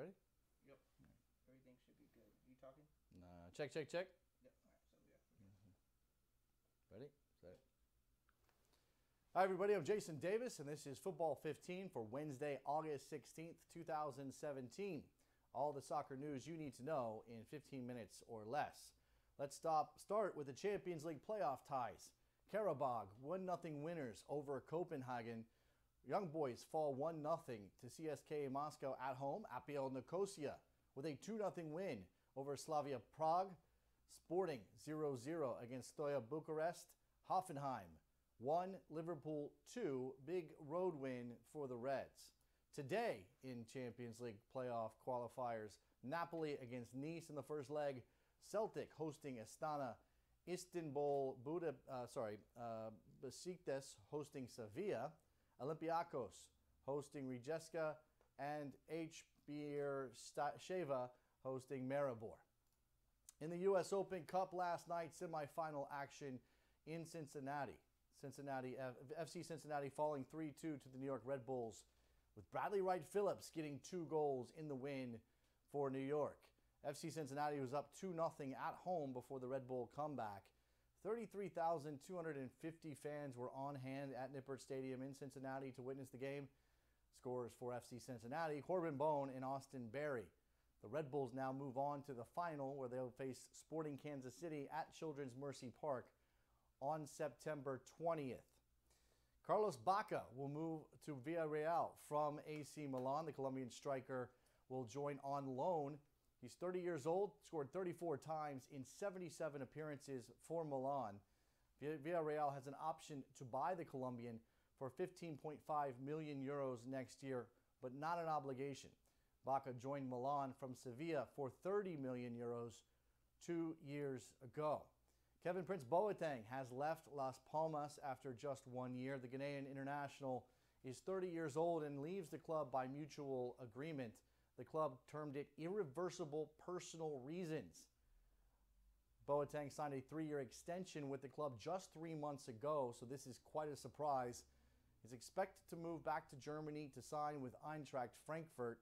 ready? Yep. Everything should be good. You talking? Check. Yep. All right. So yeah. Ready? Set. Hi, everybody. I'm Jason Davis, and this is Football 15 for Wednesday, August 16th, 2017. All the soccer news you need to know in 15 minutes or less. Let's start with the Champions League playoff ties. Karabag 1-0 winners over Copenhagen. Young Boys fall 1-0 to CSKA Moscow at home. APL Nicosia with a 2-0 win over Slavia Prague. Sporting 0-0 against Steaua Bucharest. Hoffenheim 1, Liverpool 2. Big road win for the Reds. Today in Champions League playoff qualifiers, Napoli against Nice in the first leg. Celtic hosting Astana. Besiktas hosting Sevilla. Olympiacos hosting Rijeka, and Beersheva hosting Maribor. In the U.S. Open Cup last night, semifinal action in Cincinnati. FC Cincinnati falling 3-2 to the New York Red Bulls, with Bradley Wright Phillips getting 2 goals in the win for New York. FC Cincinnati was up 2-0 at home before the Red Bull comeback. 33,250 fans were on hand at Nippert Stadium in Cincinnati to witness the game. Scorers for FC Cincinnati: Corbin Bone and Austin Berry. The Red Bulls now move on to the final, where they'll face Sporting Kansas City at Children's Mercy Park on September 20th. Carlos Bacca will move to Villarreal from AC Milan. The Colombian striker will join on loan. He's 30 years old, scored 34 times in 77 appearances for Milan. Villarreal has an option to buy the Colombian for 15.5 million euros next year, but not an obligation. Bacca joined Milan from Sevilla for 30 million euros 2 years ago. Kevin Prince Boateng has left Las Palmas after just 1 year. The Ghanaian international is 30 years old and leaves the club by mutual agreement. The club termed it irreversible personal reasons. Boateng signed a 3-year extension with the club just 3 months ago, so this is quite a surprise. He's expected to move back to Germany to sign with Eintracht Frankfurt.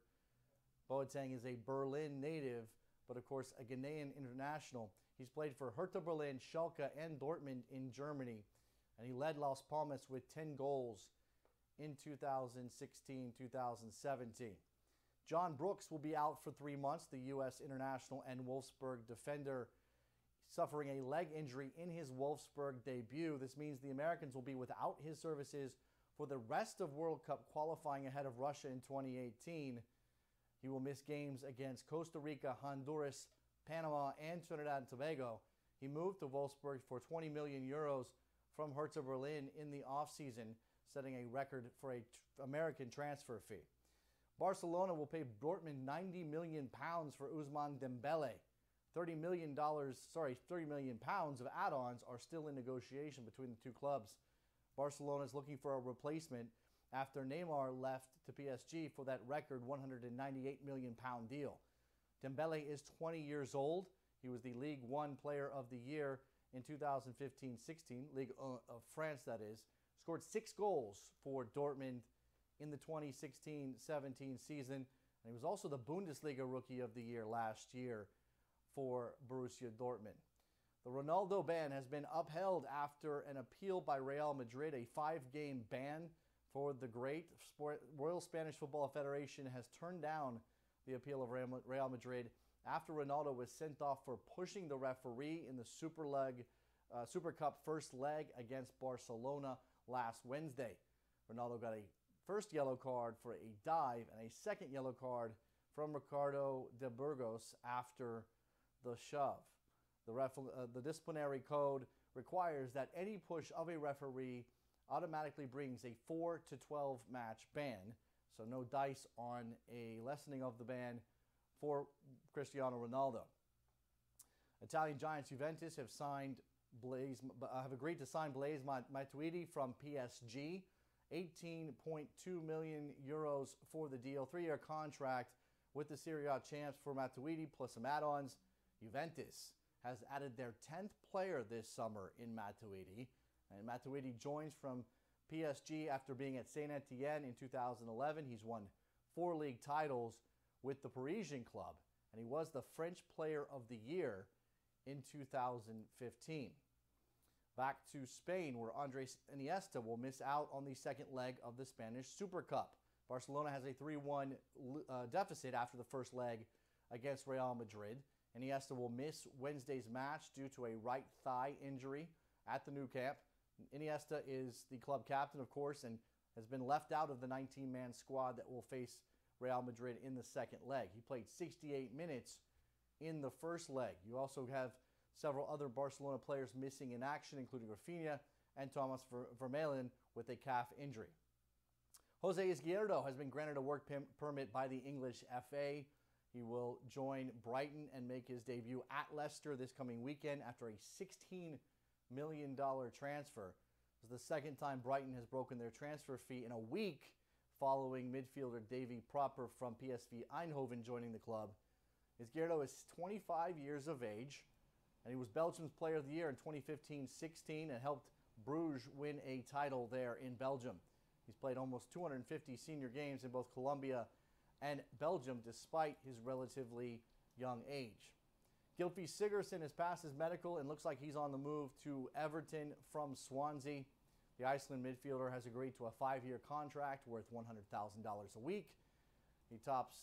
Boateng is a Berlin native, but of course a Ghanaian international. He's played for Hertha Berlin, Schalke, and Dortmund in Germany, and he led Las Palmas with 10 goals in 2016-2017. John Brooks will be out for 3 months. The U.S. international and Wolfsburg defender suffering a leg injury in his Wolfsburg debut. This means the Americans will be without his services for the rest of World Cup qualifying ahead of Russia in 2018. He will miss games against Costa Rica, Honduras, Panama, and Trinidad and Tobago. He moved to Wolfsburg for 20 million euros from Hertha Berlin in the offseason, setting a record for an American transfer fee. Barcelona will pay Dortmund £90 million for Ousmane Dembele. $30 million of add-ons are still in negotiation between the two clubs. Barcelona is looking for a replacement after Neymar left to PSG for that record £198 million deal. Dembele is 20 years old. He was the Ligue 1 Player of the Year in 2015-16, Ligue 1 of France that is. Scored 6 goals for Dortmund in the 2016-17 season, and he was also the Bundesliga Rookie of the Year last year for Borussia Dortmund. The Ronaldo ban has been upheld after an appeal by Real Madrid. A 5-game ban for the great. Royal Spanish Football Federation has turned down the appeal of Real Madrid after Ronaldo was sent off for pushing the referee in the Super Cup first leg against Barcelona last Wednesday. Ronaldo got a first yellow card for a dive and a second yellow card from Ricardo de Burgos after the shove. The disciplinary code requires that any push of a referee automatically brings a 4 to 12 match ban, so no dice on a lessening of the ban for Cristiano Ronaldo. Italian giants Juventus have agreed to sign Blaise Matuidi from PSG. 18.2 million euros for the deal. 3-year contract with the Serie A champs for Matuidi plus some add-ons. Juventus has added their 10th player this summer in Matuidi. And Matuidi joins from PSG after being at Saint Etienne in 2011. He's won 4 league titles with the Parisian club, and he was the French Player of the Year in 2015. Back to Spain, where Andres Iniesta will miss out on the second leg of the Spanish Super Cup. Barcelona has a 3-1 deficit after the first leg against Real Madrid. Iniesta will miss Wednesday's match due to a right thigh injury at the Nou Camp. Iniesta is the club captain, of course, and has been left out of the 19-man squad that will face Real Madrid in the second leg. He played 68 minutes in the first leg. You also have several other Barcelona players missing in action, including Rafinha and Thomas Vermaelen with a calf injury. Jose Izquierdo has been granted a work permit by the English FA. He will join Brighton and make his debut at Leicester this coming weekend after a $16 million transfer. It was the second time Brighton has broken their transfer fee in a week following midfielder Davy Proper from PSV Eindhoven joining the club. Izquierdo is 25 years of age, and he was Belgium's Player of the Year in 2015-16 and helped Bruges win a title there in Belgium. He's played almost 250 senior games in both Colombia and Belgium despite his relatively young age. Gylfi Sigurdsson has passed his medical and looks like he's on the move to Everton from Swansea. The Iceland midfielder has agreed to a 5-year contract worth $100,000 a week. He tops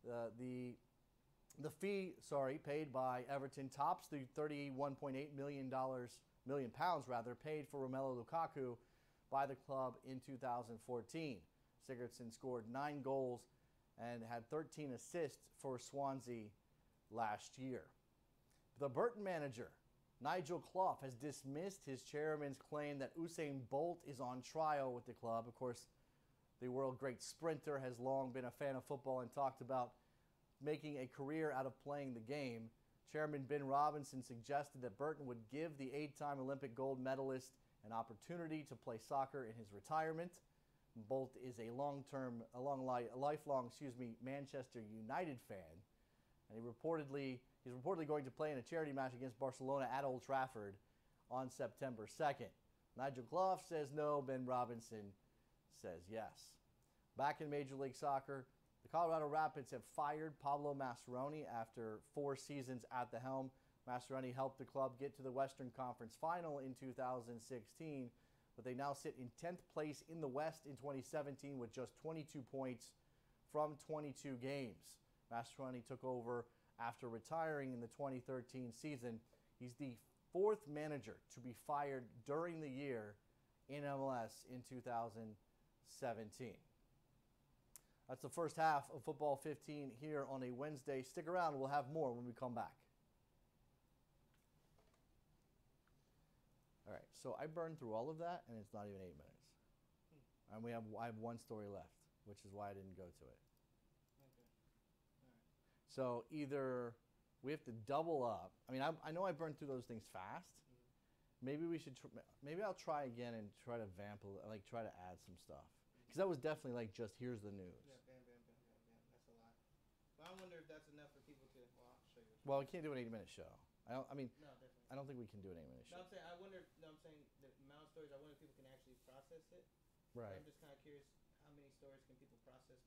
the fee paid by Everton tops the $31.8 million paid for Romelu Lukaku by the club in 2014. Sigurdsson scored 9 goals and had 13 assists for Swansea last year. The Burton manager, Nigel Clough, has dismissed his chairman's claim that Usain Bolt is on trial with the club. Of course, the world great sprinter has long been a fan of football and talked about making a career out of playing the game. Chairman Ben Robinson suggested that Burton would give the 8-time Olympic gold medalist an opportunity to play soccer in his retirement. Bolt is a lifelong Manchester United fan, and he's reportedly going to play in a charity match against Barcelona at Old Trafford on September 2nd. Nigel Clough says no. Ben Robinson says yes. Back in Major League Soccer, the Colorado Rapids have fired Pablo Mascheroni after 4 seasons at the helm. Mascheroni helped the club get to the Western Conference Final in 2016, but they now sit in 10th place in the West in 2017 with just 22 points from 22 games. Mascheroni took over after retiring in the 2013 season. He's the 4th manager to be fired during the year in MLS in 2017. That's the first half of Football 15 here on a Wednesday. Stick around. We'll have more when we come back. All right, so I burned through all of that, and it's not even 8 minutes. And I have one story left, which is why I didn't go to it. Okay. All right. So either we have to double up. I mean, I know I burned through those things fast. Maybe we should. Maybe I'll try again and try to try to add some stuff. Because that was definitely like just here's the news. Yeah, bam, bam, bam, bam, bam. That's a lot. But I wonder if that's enough for people to. Well, I'll show you. Well, we can't do an 8-minute show. No, definitely. I don't think we can do an 8-minute show. No, I'm saying the amount of stories. I wonder if people can actually process it. Right. I'm just kind of curious how many stories can people process